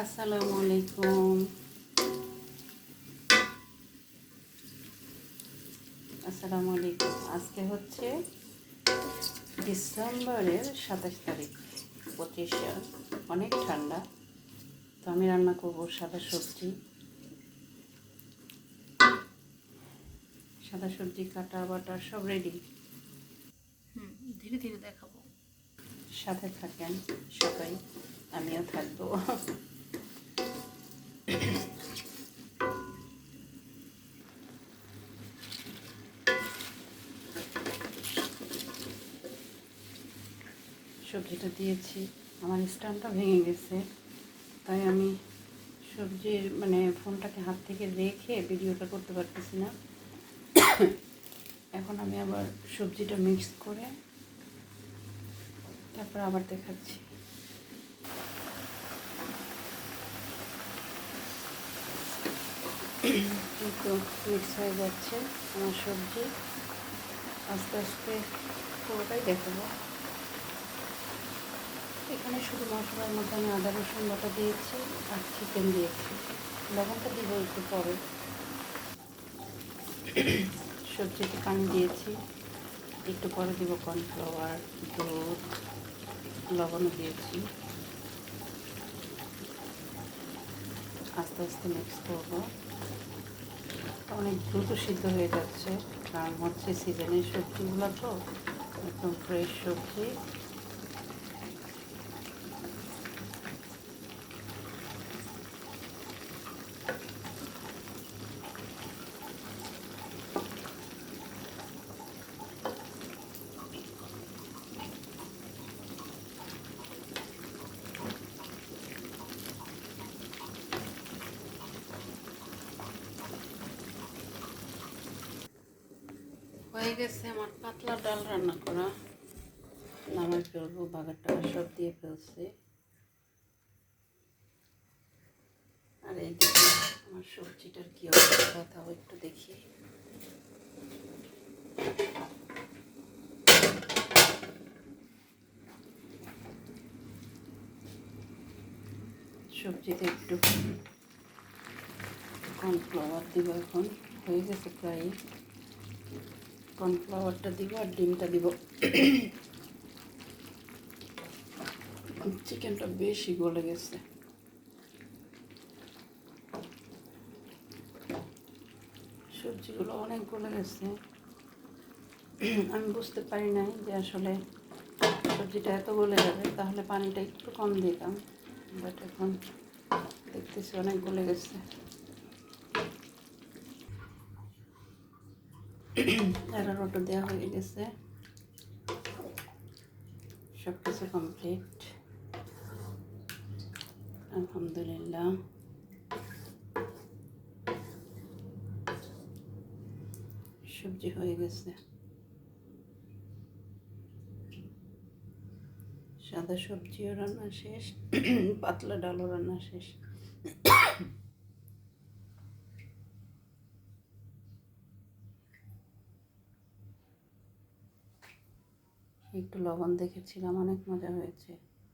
আসসালামু আলাইকুম। আজকে হচ্ছে ডিসেম্বরের 27 তারিখ, 25 অনেক ঠান্ডা। তো আমি রান্না করব সাদা সবজি কাটা বাটা সব রেডি। ধীরে ধীরে দেখাবো। সাথে থাকেন সবাই, আমিও থাকবো। সবজিটা দিয়েছি, আমার স্ট্যান্ডটা ভেঙে গেছে, তাই আমি সবজির ফোনটাকে হাত থেকে রেখে ভিডিওটা করতে পারতেছি না। এখন আমি আবার সবজিটা মিক্স করে তারপর আবার দেখাচ্ছি। কিন্তু মিক্স হয়ে যাচ্ছে আমার সবজি, আস্তে আস্তে পুরোটাই দেখাবো। এখানে শুধু মশলার মধ্যে আমি আদা রসুন বাটা দিয়েছি আর চিকেন দিয়েছি, লবণটা দিব একটু পরে। সবজিতে পানি দিয়েছি, একটু পরে দিব কর্নফ্লাওয়ার, দুধ, লবণও দিয়েছি। আস্তে আস্তে মিক্স করবো। অনেক দ্রুত সিদ্ধ হয়ে যাচ্ছে, কারণ হচ্ছে সিজনের সবজিগুলো তো একদম ফ্রেশ সবজি। হয়ে গেছে আমার পাতলা ডাল রান্না করা, নামাই ফেলবো। বাগারটা সব দিয়ে ফেলছি। আর এইদিকে আমার সবজিটার কী অবস্থা তাও একটু দেখি। সবজিতে একটু কর্নফ্লাওয়ার দিব, এখন হয়ে গেছে প্রায়। কর্নফ্লাওয়ারটা দিব আর ডিমটা দিব। চিকেনটা বেশি গলে গেছে। সবজিগুলো অনেক গলে গেছে, আমি বুঝতে পারি নাই যে আসলে সবজিটা এত গলে যাবে, তাহলে পানিটা একটু কম দিতাম। বাট এখন দেখতেছি অনেক গলে গেছে। এগারোটা দেওয়া হয়ে গেছে, সব কিছু কমপ্লিট, আলহামদুলিল্লাহ। সবজি হয়ে গেছে, সাদা সবজিও রান্না শেষ, পাতলা ডালও রান্না শেষ। একটু লবণ দেখেছিলাম, অনেক মজা হয়েছে।